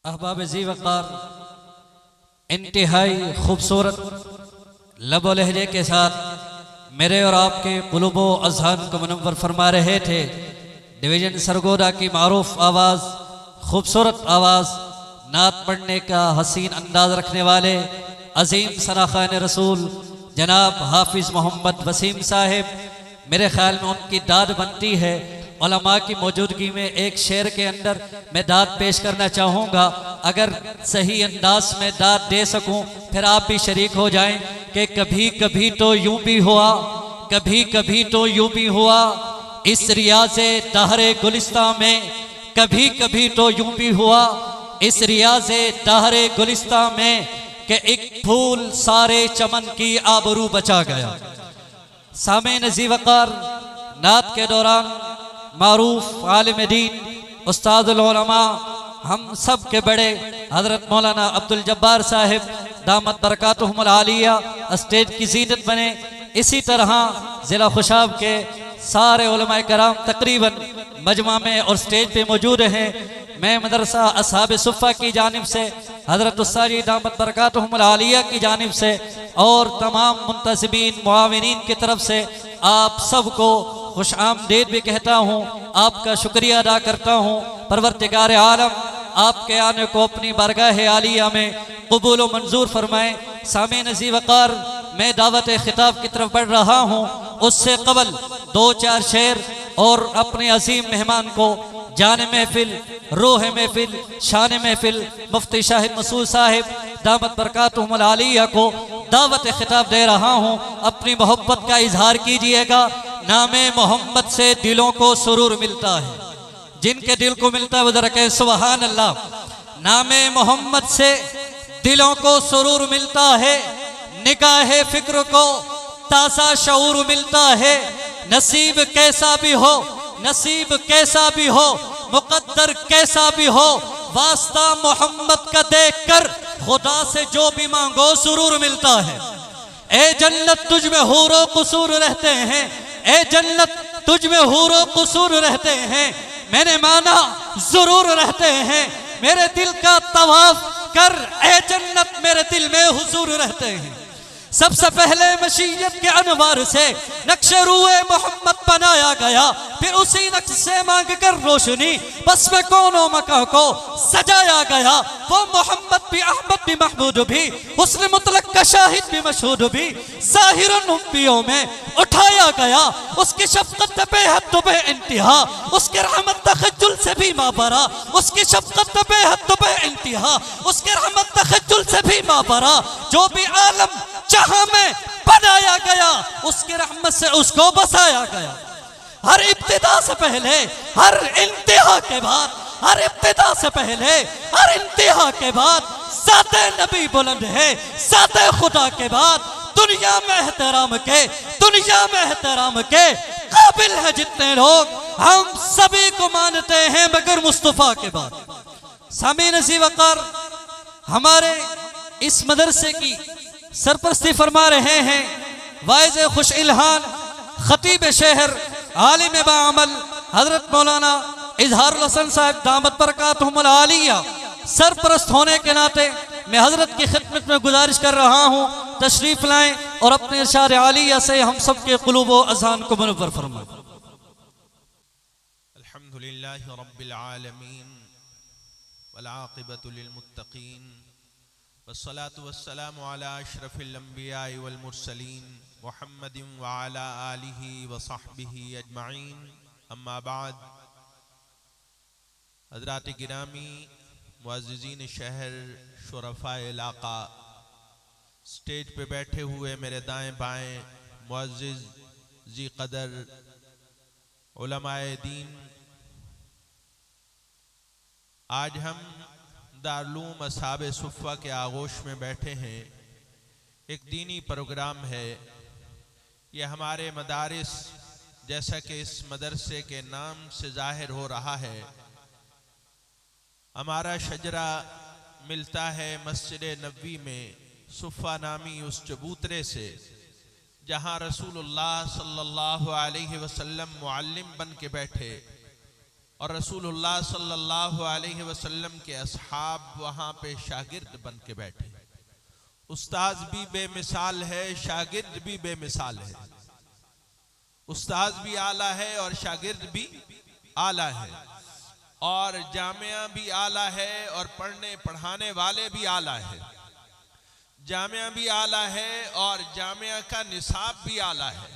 अहबाब ज़ी वक़ार इंतहाई खूबसूरत लबो लहजे के साथ मेरे और आपके क़ुलूबो अज़हान को मुनव्वर फरमा रहे थे। डिवीज़न सरगोदा की मारूफ आवाज़, खूबसूरत आवाज़, नात पढ़ने का हसीन अंदाज रखने वाले अजीम सराख़ान रसूल जनाब हाफिज़ मोहम्मद वसीम साहिब, मेरे ख्याल में उनकी दाद बनती है। उलमा की मौजूदगी में एक शेर के अंदर मैं दाद पेश करना चाहूँगा। अगर सही अंदाज में दाद दे सकूँ फिर आप भी शरीक हो जाएं कि कभी कभी तो यूं भी हुआ, कभी कभी तो यूं भी हुआ इस रियाज़े दहरे गुलिस्तां में, कभी कभी तो यूं भी हुआ इस रियाज़े दहरे गुलिस्तां में कि एक फूल सारे चमन की आबरू बचा गया। सामीन ज़ी वक़ार, नात के दौरान मारूफ आलिम दीन उस्तादुल उलमा हम सब के बड़े हजरत मौलाना अब्दुल जब्बार साहिब दामत बरकातुहुमुल आलिया स्टेज की ज़ीनत बने। इसी तरह ज़िला खुशाब के सारे उलमाए कराम तकरीबन मजमा में और स्टेज पे मौजूद हैं। मैं मदरसा असहाब सुफ़ा की जानिब से, हजरत उस्तादी दामत बरकातुहुमुल आलिया की जानिब से और तमाम मुंतज़िमीन मुआविनीन की तरफ से आप सबको खुश आमदीद भी कहता हूँ, आपका शुक्रिया अदा करता हूँ। परवरदिगार आलम आपके आने को अपनी बारगाह आलिया में कबूल व मंजूर फरमाएँ। सामीन ज़ी वक़ार, मैं दावत खिताब की तरफ बढ़ रहा हूँ, उससे कबल दो चार शेर और अपने अजीम मेहमान को जान महफिल, रूह महफिल, शान महफिल मुफ्ती शाहिद मसूद साहिब दामत बरकातुहुमुल आलिया को दावत खिताब दे रहा हूँ। अपनी मोहब्बत का इजहार कीजिएगा। नामे मोहम्मद से दिलों को सुरूर मिलता है, जिनके दिल को मिलता है वो जरा कहे सुभान अल्लाह। नामे मोहम्मद से दिलों को सुरूर मिलता है, निगाहे फिक्र को ताज़ा शऊर मिलता है। नसीब कैसा भी हो, नसीब कैसा भी हो, मुकद्दर कैसा भी हो, वास्ता मोहम्मद का देखकर खुदा से जो भी मांगो सुरूर मिलता है। ए जन्नत तुझ में हूरो कुसूर रहते हैं, ए जन्नत तुझ में हूरो कुसूर रहते हैं, मैंने माना जरूर रहते हैं। मेरे दिल का तवाफ कर ए जन्नत, मेरे दिल में हुजूर रहते हैं। सबसे पहले मशीयत के अनवार से नक्शे रूए मोहम्मद बनाया गया, फिर उसी नक्श से मांग कर रोशनी बस में कोनो मका को सजाया गया। वो मोहम्मद भी, अहमद भी, महमूद भी, हुस्न मुतलक का शाहिद भी, मशहूद भी, ज़ाहिरन उम्मियों में उठाया गया। उसकी शफ़क़त बेहद बेइंतिहा, उसकी रहमत तखज्जुल से भी माबरा, उसकी शफ़क़त बेहद बेइंतिहा, उसकी रहमत तखज्जुल से भी माबरा। जो भी आलम जहां में बनाया गया उसकी रहमत से उसको बसाया गया। हर इब्तिदा से पहले, हर इंतहा के बाद, हर इब्तिदा से पहले, हर इंतहा के बाद ज़ाते नबी बुलंद है। ज़ाते खुदा के बाद दुनिया में एहतराम के, दुनिया में एहतराम के काबिल है जितने लोग, हम सभी को मानते हैं मगर मुस्तफा के बाद। सामीन ज़ी वक़ार, हमारे इस मदरसे की सरपरस्ती फरमा रहे हैं वाइज़ खुश इल्हान खतीब शहर आलिम बाअमल हजरत मौलाना इजहारुल हसन साहब दामत बरकातुहुमुल आलिया। सरपरस्त होने के नाते मैं हजरत की खिदमत में गुजारिश कर रहा हूँ, तशरीफ लाएं और अपने इरशाद आलिया से हम सब के क़ुलूब व अज़हान को मुनव्वर फरमाएं। अल्हम्दुलिल्लाहि रब्बिल आलमीन वल आक़िबतु लिल मुत्तक़ीन वस्सलातु वस्सलामु अला अशरफिल अंबिया वल मुरसलीन मुहम्मदिन व अला आलिहि व सहबिहि अजमाइन, अम्मा बाद। हज़रात गिरामी, मुअज़्ज़िज़ीन शहर, शुरफ़ाए इलाक़ा, स्टेज पे बैठे हुए मेरे दाएं बाएं मुअज़्ज़िज़ ज़ी क़दर उलमाए दीन, आज हम दारुल असहाब सुफ़ा के आगोश में बैठे हैं। एक दीनी प्रोग्राम है। यह हमारे मदारिस, जैसा कि इस मदरसे के नाम से जाहिर हो रहा है, हमारा शजरा मिलता है मस्जिद नबवी में, सुफ़ा नामी उस चबूतरे से जहाँ रसूलुल्लाह सल्लल्लाहु अलैहि वसल्लम मुअल्लिम बन के बैठे और रसूलुल्लाह सल्लल्लाहु अलैहि वसल्लम के असहाब वहाँ पे शागिर्द बन के बैठे। उस्ताद भी बेमिसाल है, शागिर्द भी बेमिसाल है। उस्ताद भी आला है और शागिर्द भी आला है, और जामिया भी आला है और पढ़ने पढ़ाने वाले भी आला है। जामिया भी आला है और जामिया का निसाब भी आला है।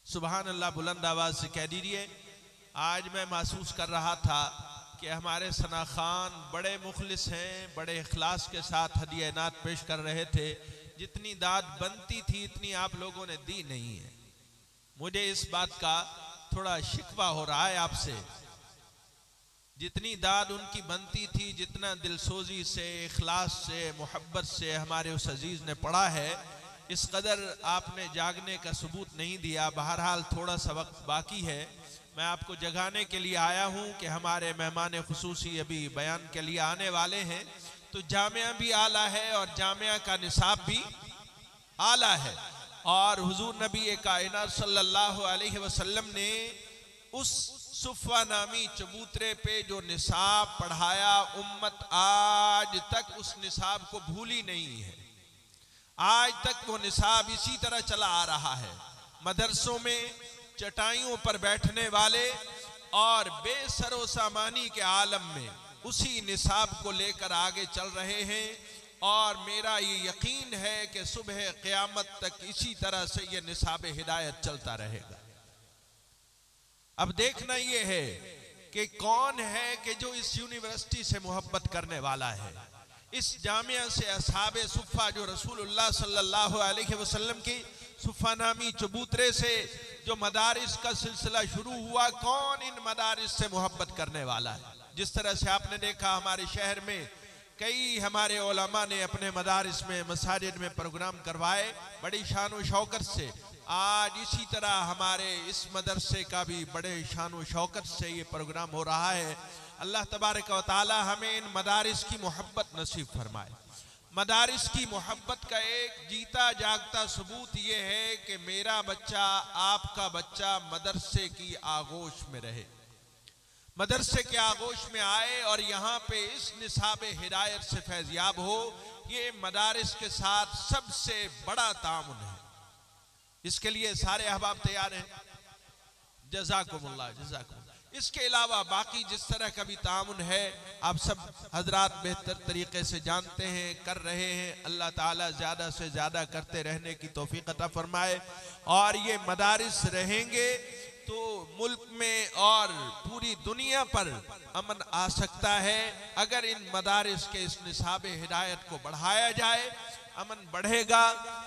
सुभान अल्लाह, बुलंद आवाज से कह दीजिए। आज मैं महसूस कर रहा था कि हमारे सना खान बड़े मुखलिस हैं, बड़े इखलास के साथ हदिया इनात पेश कर रहे थे। जितनी दाद बनती थी इतनी आप लोगों ने दी नहीं है। मुझे इस बात का थोड़ा शिकवा हो रहा है आपसे। जितनी दाद उनकी बनती थी, जितना दिलसोजी से, इखलास से, मोहब्बत से हमारे उस अजीज ने पढ़ा है, इस कदर आपने जागने का सबूत नहीं दिया। बहरहाल थोड़ा सा वक्त बाकी है। मैं आपको जगाने के लिए आया हूं कि हमारे मेहमान खुसूसी अभी बयान के लिए आने वाले हैं। तो जामिया भी आला है और जामिया का निसाब भी आला है। और हुजूर नबी कायनात सल्लल्लाहु अलैहि वसल्लम ने उस सुफ़ा नामी चबूतरे पे जो निसाब पढ़ाया, उम्मत आज तक उस निसाब को भूली नहीं है। आज तक वो निसाब इसी तरह चला आ रहा है। मदरसों में चटाइयों पर बैठने वाले और बेसरो सामानी के आलम में उसी निसाब को लेकर आगे चल रहे हैं। और मेरा ये यकीन है कि सुबह क़यामत तक इसी तरह से ये निसाब हिदायत चलता रहेगा। अब देखना ये है कि कौन है कि जो इस यूनिवर्सिटी से मोहब्बत करने वाला है, इस जामिया से असहाबे सुफ़ा जो रसूलुल्लाह सल्लल्लाहु अलैहि वसल्लम की सुफ़ा नामी चबूतरे से जो मदारिस का सिलसिला शुरू हुआ, कौन इन मदारिस से मोहब्बत करने वाला है। जिस तरह से आपने देखा हमारे शहर में कई हमारे उलमा ने अपने मदारिस में, मसाजिद में प्रोग्राम करवाए बड़ी शान व शौकत से। आज इसी तरह हमारे इस मदरसे का भी बड़े शान व शौकत से ये प्रोग्राम हो रहा है। अल्लाह तबारक व तआला हमें इन मदारिस की मोहब्बत नसीब फरमाए। मदारिस की मोहब्बत का एक जीता जागता सबूत ये है कि मेरा बच्चा, आपका बच्चा मदरसे की आगोश में रहे, मदरसे के आगोश में आए और यहाँ पे इस निसाब हिदायत से फैज़याब हो। ये मदारिस के साथ सबसे बड़ा तामुन है। इसके लिए सारे अहबाब तैयार हैं। जज़ाकुमुल्लाह, जज़ाकुमुल्लाह। इसके अलावा बाकी जिस तरह का भी तामुन है आप सब हजरात बेहतर तरीके से जानते हैं, कर रहे हैं। अल्लाह ताला ज़्यादा से ज़्यादा करते रहने की तौफीक अता फरमाए। और ये मदारिस रहेंगे तो मुल्क में और पूरी दुनिया पर अमन आ सकता है। अगर इन मदारिस के इस निसाब हिदायत को बढ़ाया जाए, अमन बढ़ेगा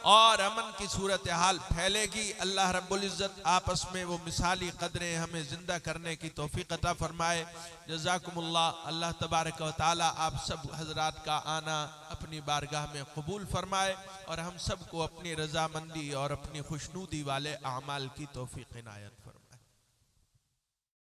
और अमन की सूरत हाल फैलेगी। अल्लाह रब्बुल इज़्ज़त आपस में वो मिसाली कदरें हमें जिंदा करने की तौफीक अता फरमाए। जज़ाकुमुल्लाह। अल्लाह तबारक व तआला आप सब हजरात का आना अपनी बारगाह में कबूल फरमाए और हम सब को अपनी रजामंदी और अपनी खुशनूदी वाले अमाल की तौफीक इनायत फरमाए।